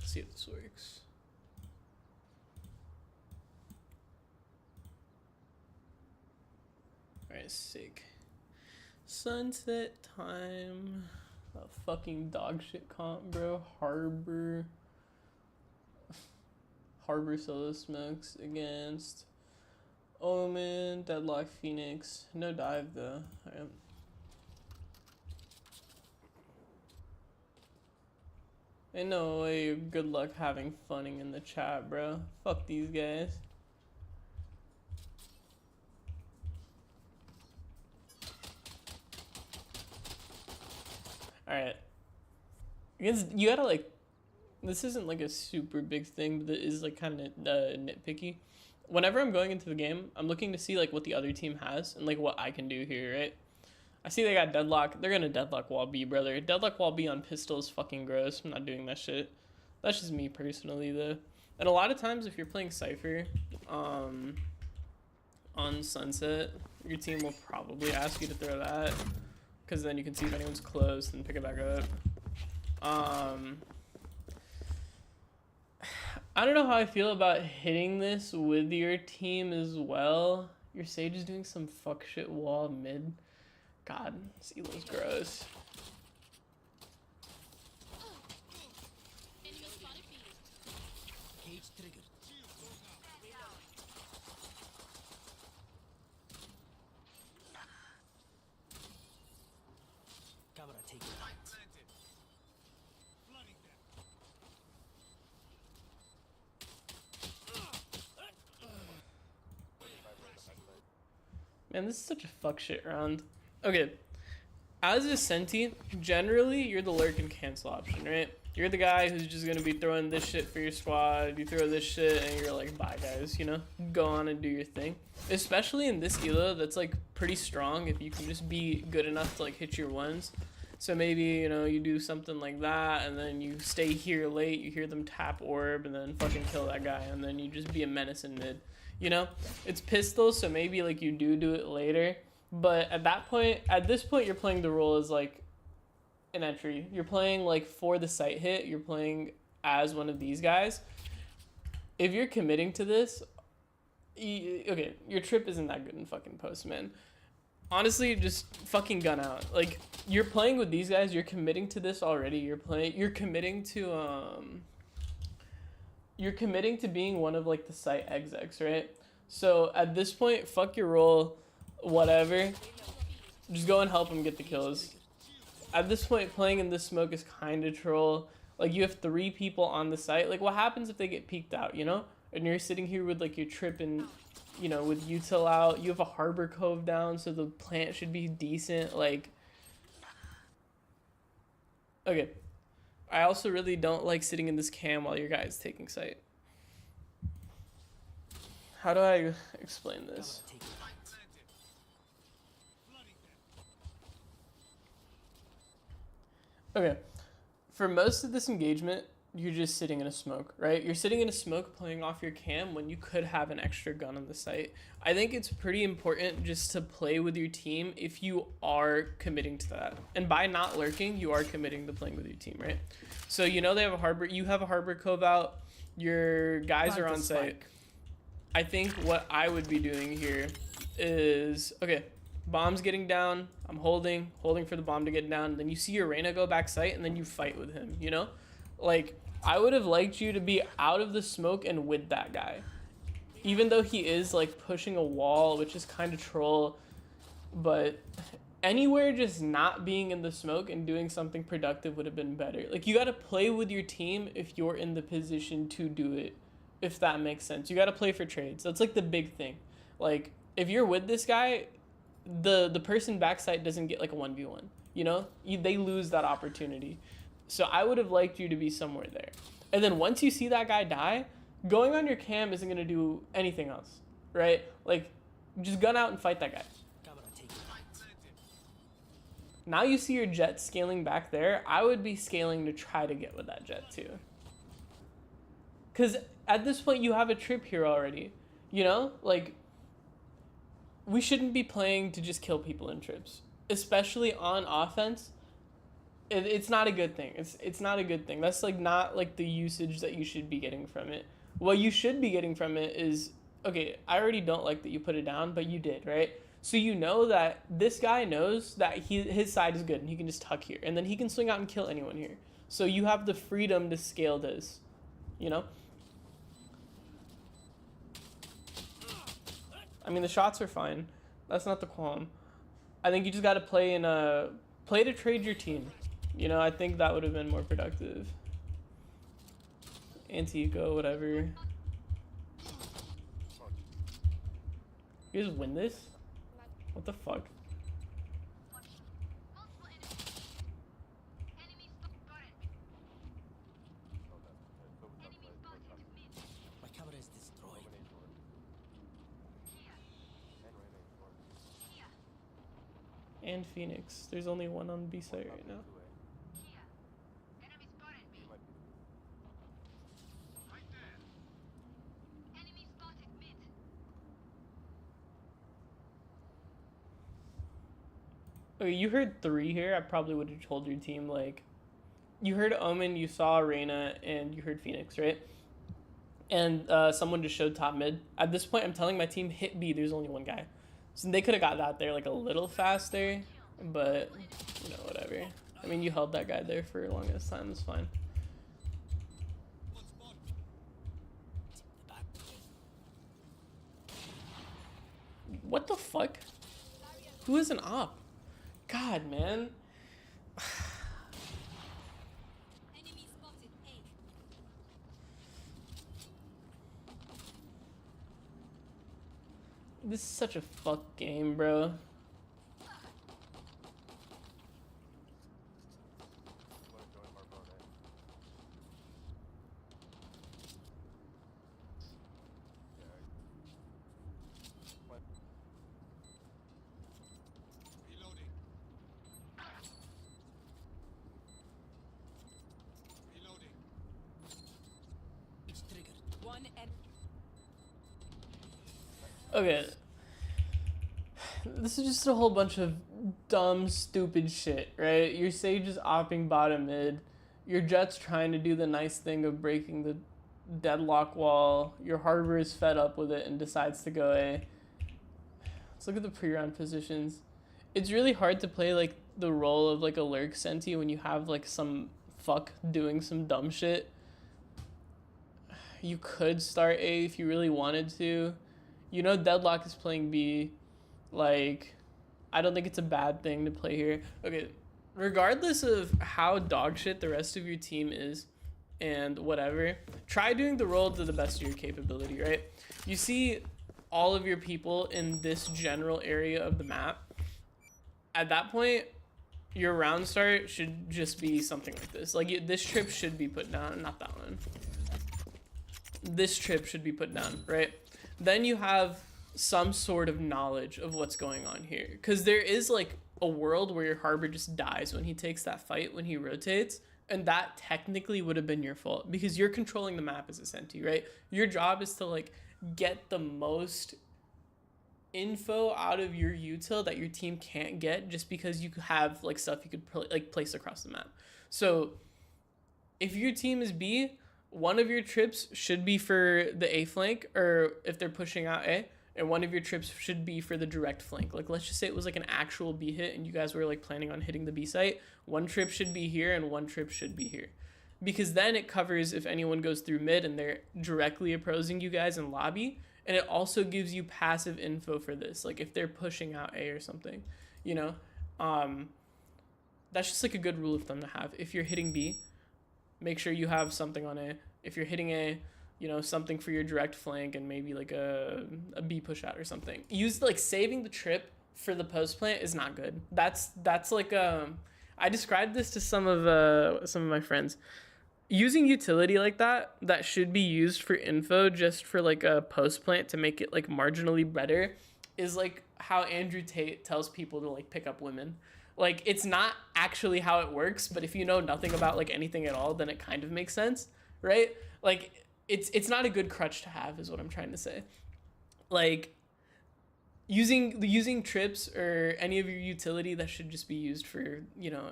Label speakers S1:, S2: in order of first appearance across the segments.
S1: Let's see if this works. Alright, sick. Sunset time. A fucking dog shit comp, bro. Harbor solo smokes against Omen, Deadlock Phoenix. No dive though. Alright. Ain't no way you're good luck having funning in the chat, bro. Fuck these guys. Alright. You gotta like, this isn't like a super big thing, but it is like kind of nitpicky. Whenever I'm going into the game, I'm looking to see like what the other team has and like what I can do here, right? I see they got deadlock. They're gonna deadlock wall B, brother. Deadlock wall B on pistol is fucking gross. I'm not doing that shit. That's just me personally, though. And a lot of times, if you're playing Cypher, on Sunset, your team will probably ask you to throw that, because then you can see if anyone's close and pick it back up. I don't know how I feel about hitting this with your team as well. Your Sage is doing some fuck shit wall mid. God, this elo's gross. Man, this is such a fuck shit round. Okay, as a Senti, generally you're the lurk and cancel option, right? You're the guy who's just gonna be throwing this shit for your squad. You throw this shit and you're like, bye guys, you know? Go on and do your thing. Especially in this elo that's like pretty strong if you can just be good enough to like hit your ones. So maybe, you know, you do something like that and then you stay here late, you hear them tap orb and then fucking kill that guy and then you just be a menace in mid. You know? It's pistol, so maybe like you do it later. But at this point, you're playing the role as like an entry. You're playing like for the site hit. You're playing as one of these guys. If you're committing to this, okay, your trip isn't that good in fucking post, man. Honestly, just fucking gun out. Like you're playing with these guys. You're committing to this already. You're committing to being one of like the site execs, right? So at this point, fuck your role. Whatever, just go and help him get the kills. At this point, playing in this smoke is kind of troll. Like you have 3 people on the site. Like what happens if they get peeked out, you know? And you're sitting here with like your trip and, you know, with util out. You have a harbor cove down, so the plant should be decent. Like, okay. I also really don't like sitting in this cam while your guy is taking site. How do I explain this? Okay, for most of this engagement, you're just sitting in a smoke, right? You're sitting in a smoke playing off your cam when you could have an extra gun on the site. I think it's pretty important just to play with your team if you are committing to that. And by not lurking, you are committing to playing with your team, right? So you know they have a harbor, you have a harbor cove out, your guys are on site. I think what I would be doing here is, okay, bomb's getting down. I'm holding for the bomb to get down. Then you see your Reyna go back site and then you fight with him, you know? Like, I would have liked you to be out of the smoke and with that guy. Even though he is like pushing a wall, which is kind of troll, but anywhere just not being in the smoke and doing something productive would have been better. Like, you got to play with your team if you're in the position to do it, if that makes sense. You got to play for trades. That's like the big thing. Like, if you're with this guy, the person backside doesn't get like a 1v1, you know? They lose that opportunity. So I would have liked you to be somewhere there. And then once you see that guy die, going on your cam isn't going to do anything else, right? Like, just gun out and fight that guy. Now you see your jet scaling back there. I would be scaling to try to get with that jet too. Because at this point, you have a trip here already, you know? Like, we shouldn't be playing to just kill people in trips, especially on offense. It's not a good thing. It's not a good thing. That's like not like the usage that you should be getting from it. What you should be getting from it is, okay, I already don't like that you put it down, but you did, right? So you know that this guy knows that his side is good and he can just tuck here, and then he can swing out and kill anyone here. So you have the freedom to scale this, you know. I mean, the shots are fine. That's not the qualm. I think you just got to play to trade your team. You know, I think that would have been more productive. Anti-eco, whatever. You just win this? What the fuck?
S2: My camera is destroyed.
S1: And Phoenix. There's only one on B site right now. Okay, you heard 3 here. I probably would have told your team, like, you heard Omen, you saw Reyna, and you heard Phoenix, right? And someone just showed top mid. At this point, I'm telling my team, hit B, there's only one guy. So they could have got that there, like, a little faster, but, you know, whatever. I mean, you held that guy there for the longest time, it's fine. What the fuck? Who is an op? God, man. This is such a fuck game, bro. Okay. This is just a whole bunch of dumb, stupid shit, right? Your Sage is opping bottom mid. Your Jet's trying to do the nice thing of breaking the deadlock wall. Your Harbor is fed up with it and decides to go A. Let's look at the pre-round positions. It's really hard to play like the role of like a lurk senti when you have like some fuck doing some dumb shit. You could start A if you really wanted to. You know Deadlock is playing B. Like, I don't think it's a bad thing to play here. Okay, regardless of how dog shit the rest of your team is and whatever, try doing the role to the best of your capability, right? You see all of your people in this general area of the map. At that point, your round start should just be something like this. Like, this trip should be put down, not that one. This trip should be put down, right? Then you have some sort of knowledge of what's going on here. Because there is like a world where your Harbor just dies when he takes that fight, when he rotates. And that technically would have been your fault because you're controlling the map as a senti, right? Your job is to like get the most info out of your util that your team can't get just because you have like stuff you could like place across the map. So if your team is B, one of your trips should be for the A flank, or if they're pushing out A, and one of your trips should be for the direct flank. Like, let's just say it was like an actual B hit and you guys were like planning on hitting the B site. One trip should be here and one trip should be here. Because then it covers if anyone goes through mid and they're directly opposing you guys in lobby. And it also gives you passive info for this. Like if they're pushing out A or something, you know, that's just like a good rule of thumb to have. If you're hitting B, make sure you have something on A. If you're hitting A, you know, something for your direct flank and maybe like a B push out or something. Use like saving the trip for the post plant is not good. That's like I described this to some of my friends. Using utility like that should be used for info just for like a post plant to make it like marginally better is like how Andrew Tate tells people to like pick up women. Like it's not actually how it works, but if you know nothing about like anything at all, then it kind of makes sense, right? Like it's not a good crutch to have is what I'm trying to say. Like using trips or any of your utility that should just be used for, you know,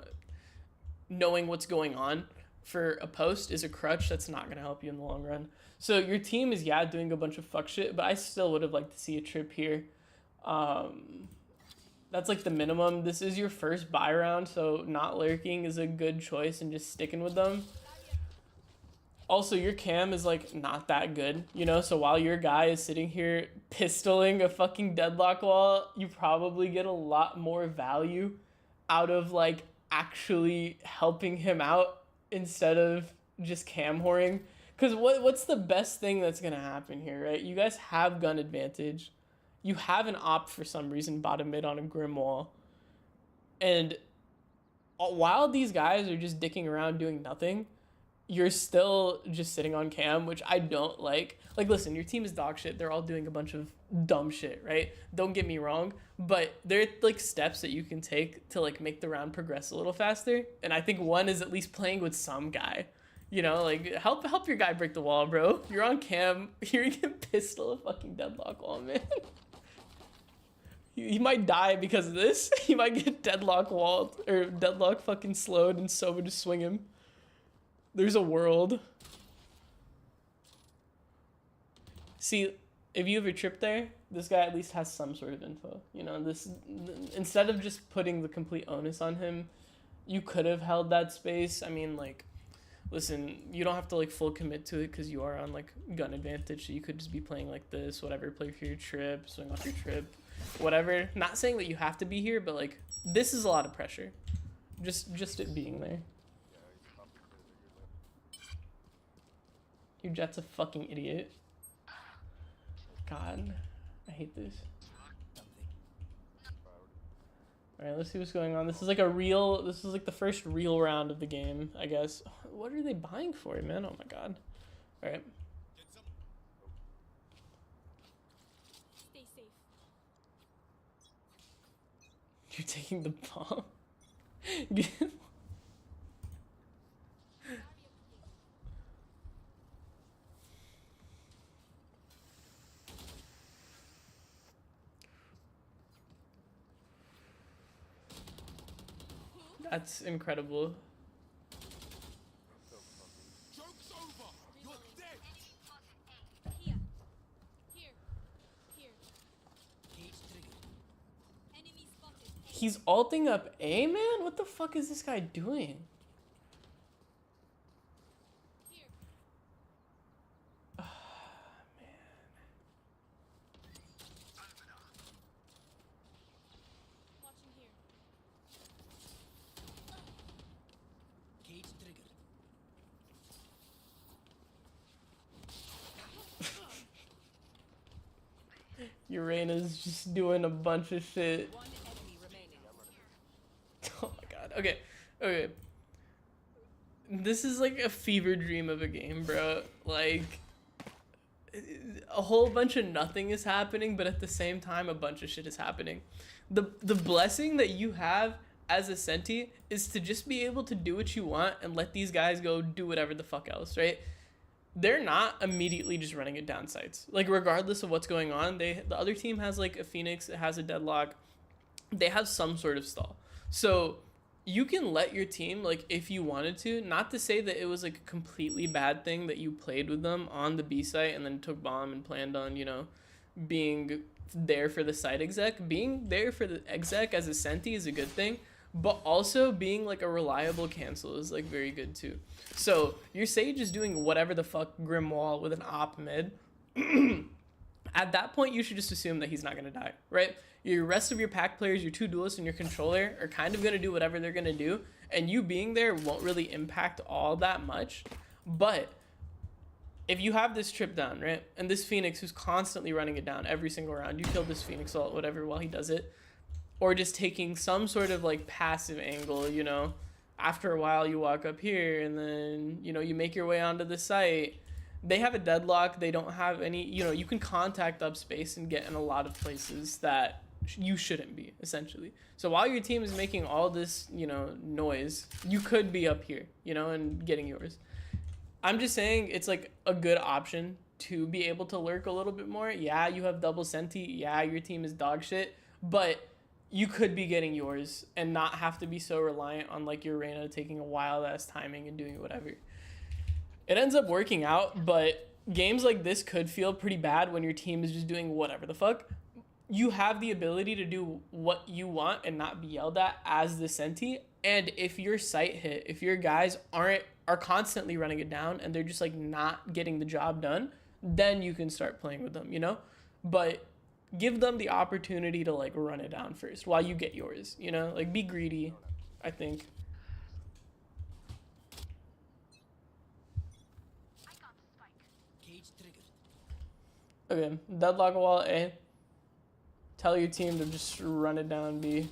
S1: knowing what's going on for a post is a crutch that's not going to help you in the long run. So your team is, yeah, doing a bunch of fuck shit, but I still would have liked to see a trip here. That's like the minimum. This is your first buy round, so not lurking is a good choice and just sticking with them. Also, your cam is like not that good, you know? So while your guy is sitting here pistoling a fucking deadlock wall, you probably get a lot more value out of like actually helping him out instead of just cam whoring. Because what's the best thing that's going to happen here, right? You guys have gun advantage. You have an op for some reason bottom mid on a grim wall. And while these guys are just dicking around doing nothing, you're still just sitting on cam, which I don't like. Like, listen, your team is dog shit. They're all doing a bunch of dumb shit, right? Don't get me wrong, but there are like steps that you can take to like make the round progress a little faster. And I think one is at least playing with some guy. You know, like help your guy break the wall, bro. You're on cam. You're gonna pistol a fucking deadlock wall, man. He might die because of this. He might get deadlock walled or deadlock fucking slowed and Sova just swing him. There's a world. See, if you have a trip there, this guy at least has some sort of info. You know, this instead of just putting the complete onus on him, you could have held that space. I mean, like, listen, you don't have to like full commit to it because you are on like gun advantage. So you could just be playing like this, whatever. Play for your trip, swing off your trip, whatever. Not saying that you have to be here, but like this is a lot of pressure. Just it being there. Your Jet's a fucking idiot. God, I hate this. Alright, let's see what's going on. This is like the first real round of the game, I guess. What are they buying for, man? Oh my god. Alright.
S3: Stay safe.
S1: You're taking the bomb? That's incredible.
S2: Joke's over. You're dead.
S3: Here. Here. Here.
S2: Cage triggered.
S3: Enemy spotted.
S1: He's ulting up A, man? What the fuck is this guy doing?
S3: Here. Watching here.
S2: Cage triggered.
S1: Urena's just doing a bunch of shit.
S3: One enemy remaining.
S1: Oh my god. Okay. Okay. This is like a fever dream of a game, bro. Like, a whole bunch of nothing is happening, but at the same time, a bunch of shit is happening. The blessing that you have as a Senti is to just be able to do what you want and let these guys go do whatever the fuck else, right? They're not immediately just running it down sites. Like, regardless of what's going on, the other team has like a Phoenix, it has a deadlock. They have some sort of stall. So you can let your team, like, if you wanted to, not to say that it was like a completely bad thing that you played with them on the B site and then took bomb and planned on, you know, being there for the site exec. Being there for the exec as a Senti is a good thing, but also being like a reliable cancel is like very good too. So your Sage is doing whatever the fuck grim wall with an op mid. At that point, you should just assume that he's not going to die, right? Your rest of your pack players, your two duelists and your controller are kind of going to do whatever they're going to do, and you being there won't really impact all that much. But if you have this trip down, right, and this Phoenix who's constantly running it down every single round, you kill this Phoenix ult, whatever, while he does it, or just taking some sort of like passive angle, you know, after a while you walk up here and then, you know, you make your way onto the site. They have a deadlock. They don't have any, you know, you can contact up space and get in a lot of places that you shouldn't be, essentially. So while your team is making all this, you know, noise, you could be up here, you know, and getting yours. I'm just saying it's like a good option to be able to lurk a little bit more. Yeah, you have double Senti. Yeah, your team is dog shit. But you could be getting yours and not have to be so reliant on like your Reyna taking a wild ass timing and doing whatever. It ends up working out, but games like this could feel pretty bad when your team is just doing whatever the fuck. You have the ability to do what you want and not be yelled at as the Senti. And if your sight hit, if your guys are constantly running it down and they're just like not getting the job done, then you can start playing with them, you know? But give them the opportunity to like run it down first while you get yours, you know? Like be greedy, I think.
S2: Cage triggered.
S1: Okay, deadlock wall A. Tell your team to just run it down B.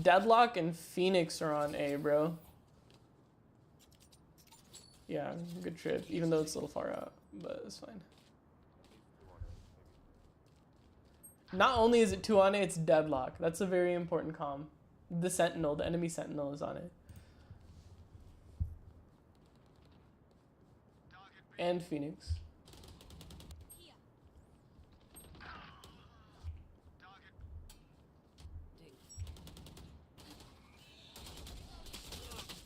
S1: Deadlock and Phoenix are on A, bro. Yeah, good trip, even though it's a little far out, but it's fine. Not only is it 2 on A, it's deadlock. That's a very important comm. The Sentinel, the enemy Sentinel is on it. And Phoenix.
S3: Here.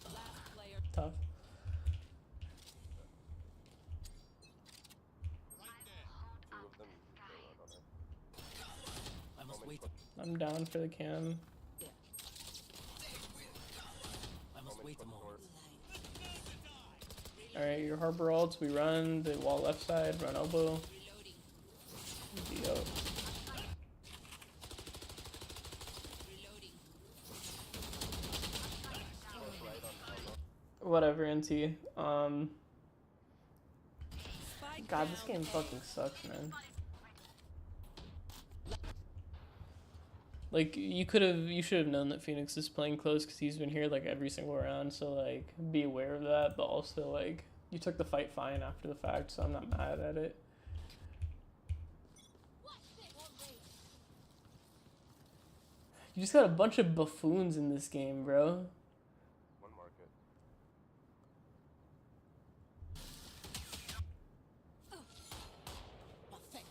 S3: Last player.
S1: Tough.
S2: I must wait.
S1: I'm down for the cam.
S2: I must wait a moment.
S1: Alright, your harbor ults, we run the wall left side, run elbow.
S3: Reloading.
S1: Be out.
S3: Reloading.
S1: Whatever, NT.
S3: Spike
S1: God, this
S3: down
S1: game
S3: A.
S1: fucking sucks, man. Like, you should have known that Phoenix is playing close because he's been here, like, every single round, so, like, be aware of that, but also, like, you took the fight fine after the fact, so I'm not mad at it. You just got a bunch of buffoons in this game, bro.
S4: One market.
S2: Pathetic.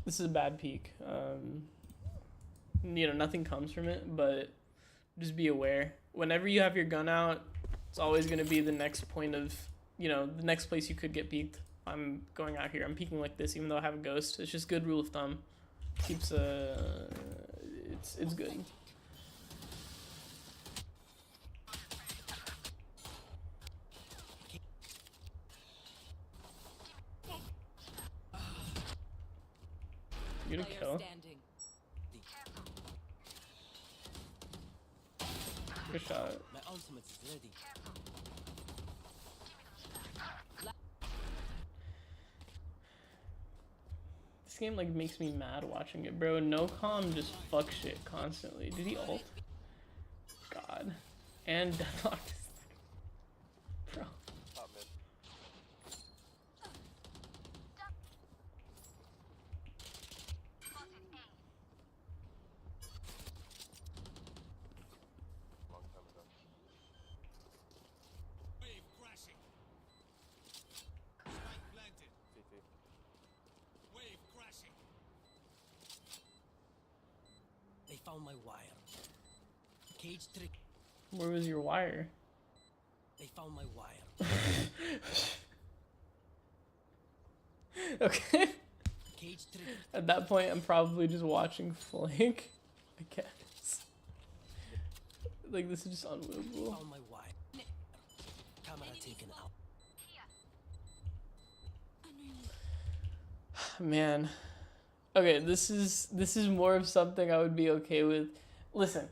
S1: This is a bad peak. You know, nothing comes from it, but just be aware. Whenever you have your gun out, it's always going to be the next point of, you know, the next place you could get peeked. I'm going out here. I'm peeking like this, even though I have a ghost. It's just good rule of thumb. Keeps it's good. You gonna
S3: Player
S1: kill?
S3: standing.
S1: Good shot.
S2: My ultimate is ready.
S1: This game like makes me mad watching it, bro. No calm, just fuck shit constantly. Did he ult? God. And deadlock. Bro.
S4: Top mid. Long time ago.
S2: Wave crashing. Spike planted.
S4: CT.
S2: Wave crashing. They found my wire. Cage trick.
S1: Where was your wire?
S2: They found my wire.
S1: Okay.
S2: Cage triggered.
S1: At that point, I'm probably just watching flank. I guess. Like, this is just unwinnable.
S2: Found my wire. Camera taken out.
S1: Man. Okay, this is more of something I would be okay with. Listen,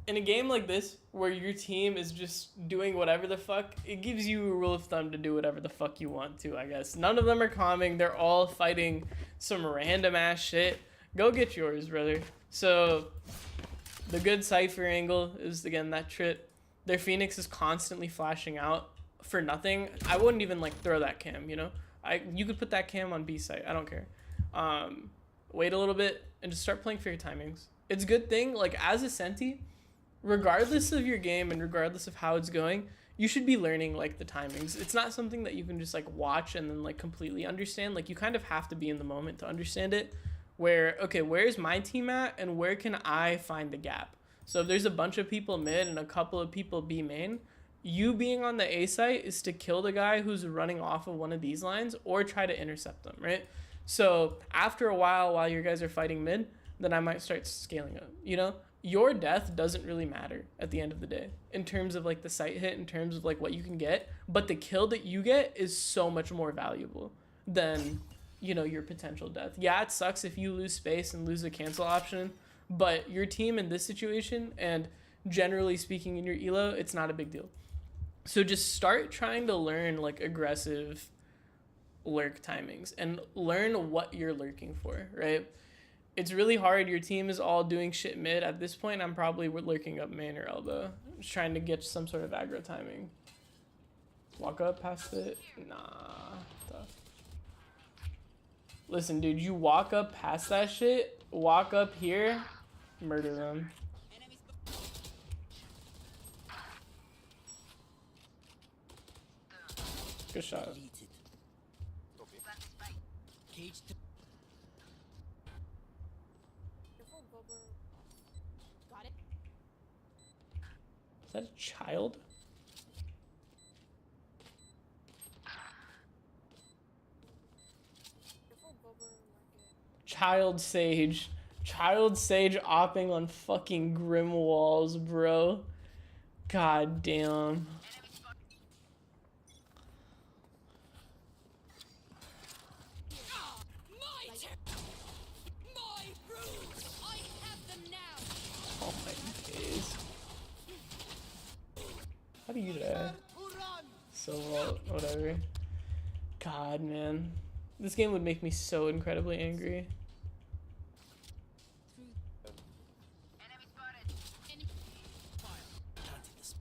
S1: in a game like this, where your team is just doing whatever the fuck, it gives you a rule of thumb to do whatever the fuck you want to, I guess. None of them are calming. They're all fighting some random ass shit. Go get yours, brother. So, the good Cypher angle is, again, that trip. Their Phoenix is constantly flashing out for nothing. I wouldn't even, like, throw that cam, you know? You could put that cam on B site. I don't care. Wait a little bit and just start playing for your timings. It's a good thing, like, as a Senti, regardless of your game and regardless of how it's going, you should be learning like the timings. It's not something that you can just like watch and then like completely understand. Like you kind of have to be in the moment to understand it. Where, okay, where's my team at and where can I find the gap? So if there's a bunch of people mid and a couple of people B main, you being on the A site is to kill the guy who's running off of one of these lines or try to intercept them, right? So after a while you guys are fighting mid, then I might start scaling up, you know? Your death doesn't really matter at the end of the day in terms of like the site hit, in terms of like what you can get, but the kill that you get is so much more valuable than, you know, your potential death. Yeah, it sucks if you lose space and lose a cancel option, but your team in this situation and generally speaking in your elo, it's not a big deal. So just start trying to learn like aggressive lurk timings and learn what you're lurking for, right? It's really hard. Your team is all doing shit mid. At this point, I'm probably lurking up main or elbow, just trying to get some sort of aggro timing. Walk up past it? Nah. Tough. Listen, dude, you walk up past that shit, walk up here, murder them. Good shot.
S2: Deleted. Cage
S3: Got it.
S1: Is that a child? Child Sage. Child Sage opping on fucking Grim Walls, bro. God damn.
S3: My rules. I have them now.
S1: Oh my days. How do you die? So, whatever. God, man. This game would make me so incredibly angry.
S2: planted this.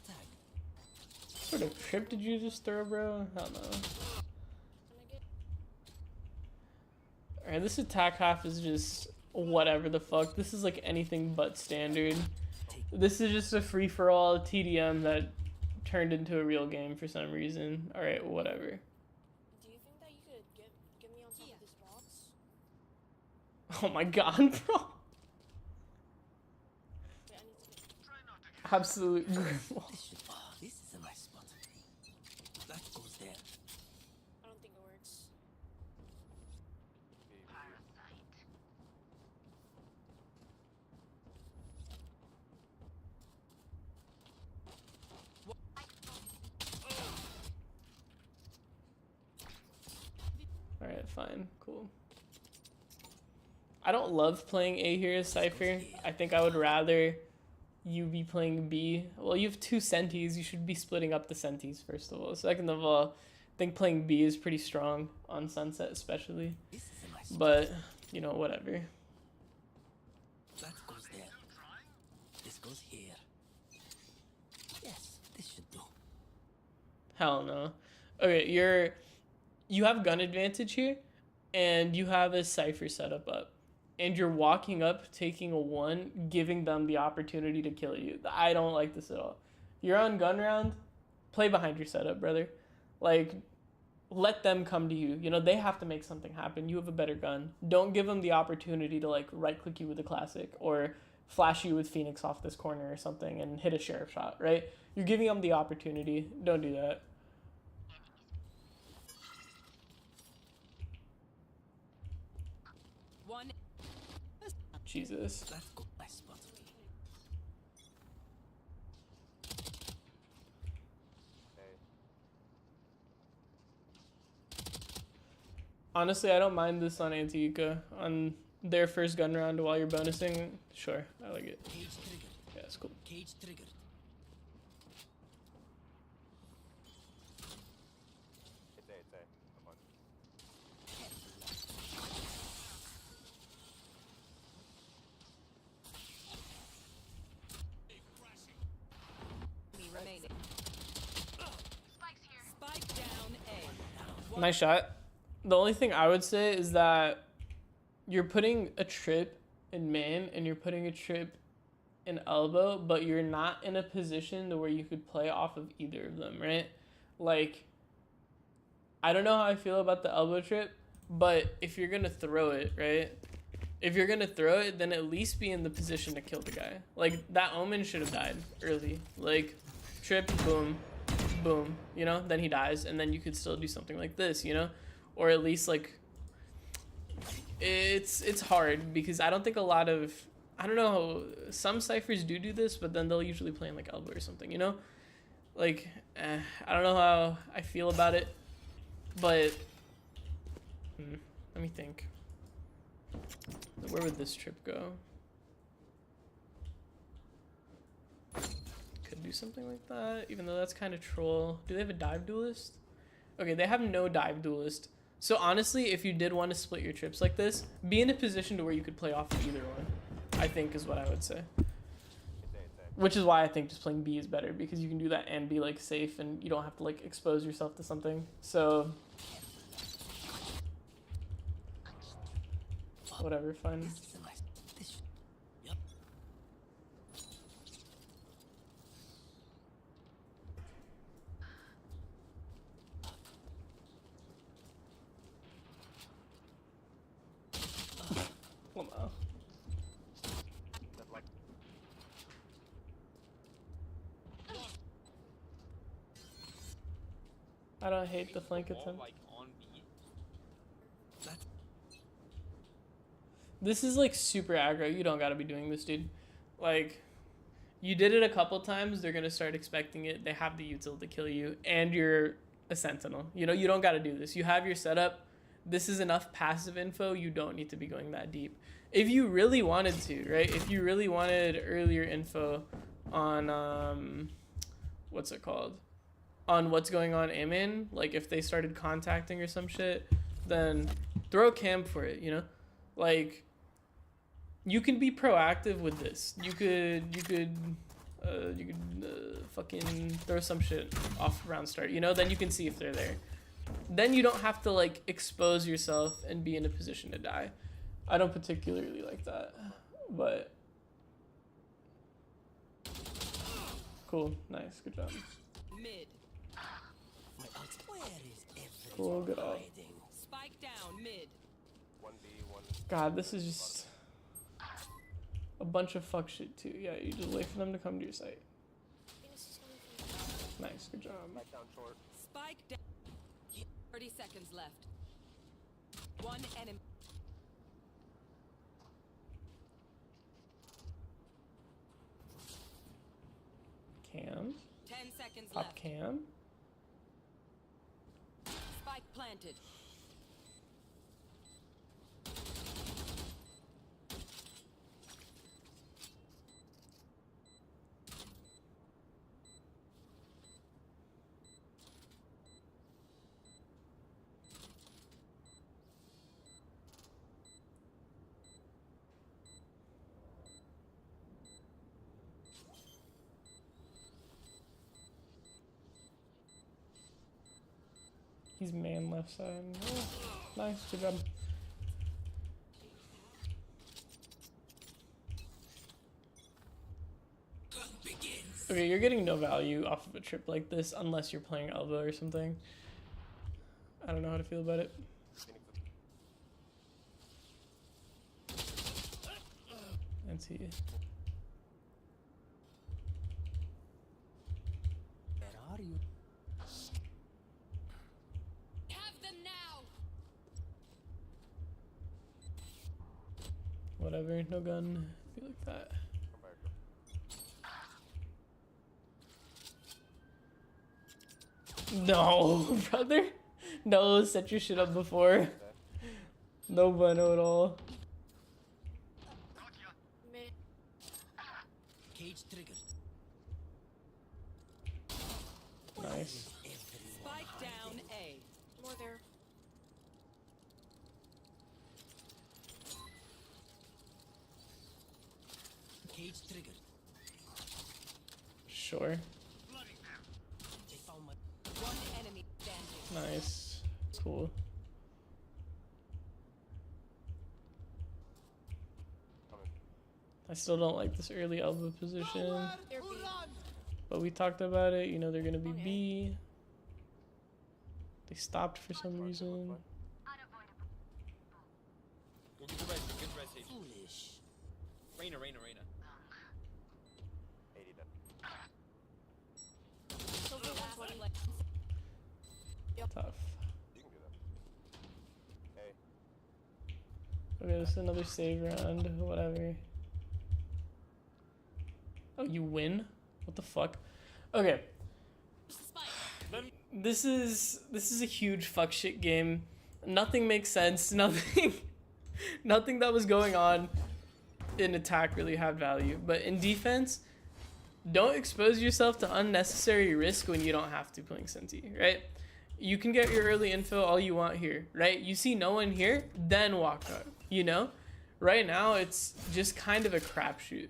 S2: Tag.
S1: What sort of trip did you just throw, bro? I don't know. Alright, this attack half is just whatever the fuck. This is like anything but standard. This is just a free-for-all TDM that turned into a real game for some reason. Alright, whatever.
S5: Do you think that you could get me on top of this box?
S1: Oh my god, bro.
S5: Wait, I need to get...
S1: Absolute grim wall.
S2: This should. Oh, this is a nice spot. That goes there.
S5: I don't think it works.
S1: Alright, fine. Cool. I don't love playing A here as Cypher. I think I would rather you be playing B. Well, you have two Sentis. You should be splitting up the Sentis, first of all. Second of all, I think playing B is pretty strong on Sunset, especially.
S2: This is a nice spot.
S1: But, you know, whatever.
S2: That goes there. This goes here. Yes, this should do.
S1: Hell no. Okay, you have gun advantage here, and you have a Cypher setup up. And you're walking up, taking a 1, giving them the opportunity to kill you. I don't like this at all. You're on gun round, play behind your setup, brother. Like, let them come to you. You know, they have to make something happen. You have a better gun. Don't give them the opportunity to, like, right-click you with a classic or flash you with Phoenix off this corner or something and hit a sheriff shot, right? You're giving them the opportunity. Don't do that.
S3: One.
S1: Jesus.
S2: That goes nice spot.
S4: Hey,
S1: Honestly, I don't mind this on Anti-Eco. On their first gun round while you're bonusing, sure, I like it.
S2: Cage triggered.
S1: Yeah, it's cool.
S2: Cage triggered.
S4: it's A. Come on.
S3: Me remaining. Spike down A.
S1: Nice shot. The only thing I would say is that you're putting a trip in main and you're putting a trip in elbow, but you're not in a position to where you could play off of either of them, right? Like, I don't know how I feel about the elbow trip, but if you're gonna throw it, right? If you're gonna throw it, then at least be in the position to kill the guy. Like, that Omen should have died early. Like, trip, boom, boom, you know? Then he dies, and then you could still do something like this, you know? Or at least, like, it's hard because I don't think a lot of, I don't know, some Cyphers do this, but then they'll usually play in, like, elbow or something, you know? Like, I don't know how I feel about it, but let me think. Where would this trip go? Could do something like that, even though that's kind of troll. Do they have a dive duelist? Okay, they have no dive duelist. So honestly, if you did want to split your trips like this, be in a position to where you could play off of either one, I think is what I would say. Which is why I think just playing B is better, because you can do that and be like safe and you don't have to like expose yourself to something. So whatever, fine.
S2: Yep.
S1: Lamau.
S4: That, like,
S1: I don't hate the flank attempt.
S6: Like on B.
S1: This is like super aggro. You don't gotta be doing this, dude. Like, you did it a couple times, they're gonna start expecting it. They have the util to kill you, and you're a sentinel. You know, you don't gotta do this. You have your setup. This is enough passive info. You don't need to be going that deep. If you really wanted to, right? If you really wanted earlier info on what's it called? On what's going on Amin, like if they started contacting or some shit, then throw a cam for it, you know? Like, you can be proactive with this. You could fucking throw some shit off round start, you know? Then you can see if they're there. Then you don't have to like expose yourself and be in a position to die. I don't particularly like that, but cool, nice, good job.
S2: Mid. My ult. Where is everyone
S1: Cool, good ult.
S2: hiding?
S3: Spike down mid.
S4: 1B, 1.
S1: God, this is just a bunch of fuck shit too. Yeah, you just wait for them to come to your site.
S5: Venus is coming from
S1: Nice, good job.
S4: Back down short.
S3: Spike down. 30 seconds left. One enemy.
S1: Cam,
S3: 10 seconds
S1: pop
S3: left.
S1: cam.
S3: Spike planted.
S1: He's man left side. Oh, nice, good job. Okay, you're getting no value off of a trip like this unless you're playing elbow or something. I don't know how to feel about it. And see.
S2: Where are you?
S3: Have them now.
S1: Whatever, no gun. I feel like that.
S4: Come back.
S1: No, brother. No, set your shit up before. No bueno at all.
S5: mid.
S2: Cage triggered.
S1: Nice.
S3: Spike down A.
S5: More there.
S2: Cage triggered.
S1: Sure.
S2: They found my.
S3: One enemy standing.
S1: Nice. Cool.
S4: Coming.
S1: I still don't like this early elbow position.
S5: They're B.
S1: But we talked about it. You know, they're going to be
S5: Okay.
S1: B. They stopped for some reason.
S6: Go get the res, Sage.
S2: Foolish.
S6: Reyna.
S4: 80 dead.
S5: Silver 120.
S1: Tough.
S4: You can do that. Hey,
S1: Okay, this is another save round. Whatever. Oh, you win? What the fuck? Okay. This is a huge fuck shit game. Nothing makes sense. Nothing that was going on in attack really had value. But in defense, don't expose yourself to unnecessary risk when you don't have to playing Senti, right? You can get your early info all you want here, right? You see no one here, then walk up, you know? Right now, it's just kind of a crapshoot.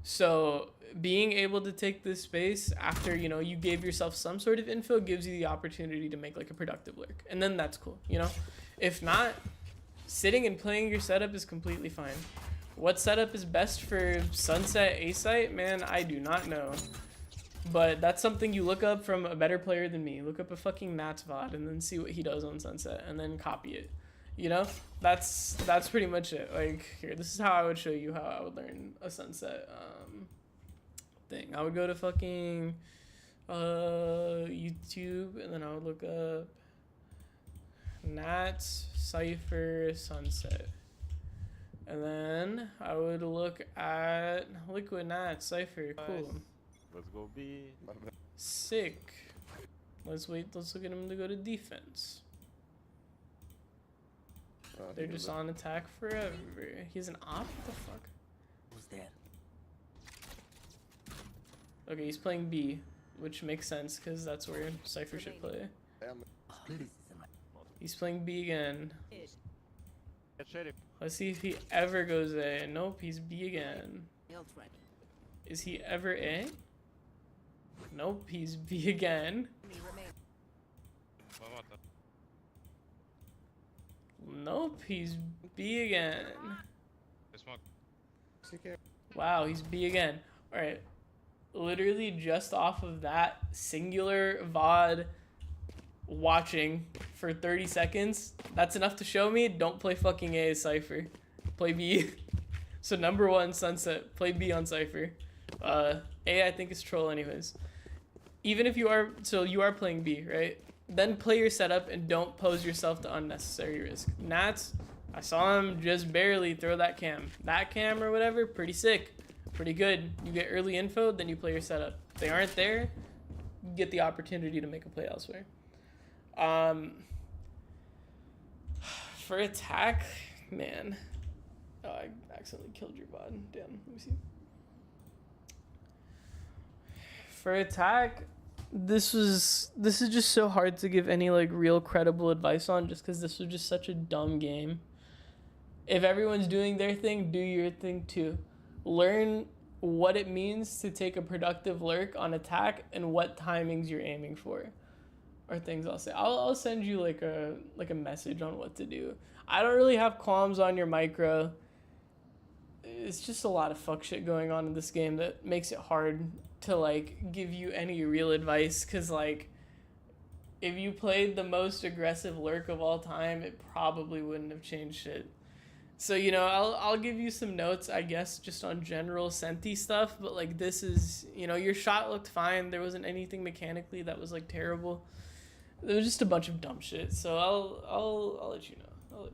S1: So being able to take this space after, you know, you gave yourself some sort of info gives you the opportunity to make like a productive lurk. And then that's cool, you know? If not, sitting and playing your setup is completely fine. What setup is best for Sunset A site? Man, I do not know. But that's something you look up from a better player than me. Look up a fucking Nats VOD and then see what he does on Sunset and then copy it. You know? That's pretty much it. Like, here, this is how I would show you how I would learn a Sunset thing. I would go to fucking YouTube and then I would look up Nats, Cypher, Sunset. And then I would look at Liquid Nats, Cypher, cool.
S4: let's go B.
S1: Sick. Let's wait, let's look at him to go to defense. They're just on attack forever. He's an op? What the fuck?
S2: Who's there?
S1: Okay, he's playing B, which makes sense because that's where Cypher should play. He's playing B again.
S4: Get shady.
S1: Let's see if he ever goes A. Nope, he's B again. Is he ever A? Nope, he's B again. Nope, he's B again. Wow, he's B again. Alright. Literally just off of that singular VOD watching for 30 seconds, that's enough to show me don't play fucking A as Cypher. Play B. So number one, Sunset. Play B on Cypher. A I think is troll anyways. Even if you are, so you are playing B, right? Then play your setup and don't pose yourself to unnecessary risk. Nats, I saw him just barely throw that cam. That cam or whatever, pretty sick. Pretty good. You get early info, then you play your setup. If they aren't there, you get the opportunity to make a play elsewhere. For attack, man. Oh, I accidentally killed your VOD. Damn, let me see. For attack, this is just so hard to give any like real credible advice on just because this was just such a dumb game. If everyone's doing their thing, do your thing too. Learn what it means to take a productive lurk on attack and what timings you're aiming for. Or things I'll say. I'll send you like a message on what to do. I don't really have qualms on your micro. It's just a lot of fuck shit going on in this game that makes it hard to like give you any real advice, cause like if you played the most aggressive lurk of all time, it probably wouldn't have changed shit. So, you know, I'll give you some notes, I guess, just on general Senti stuff, but like this is, you know, your shot looked fine. There wasn't anything mechanically that was like terrible. There was just a bunch of dumb shit. So I'll let you know.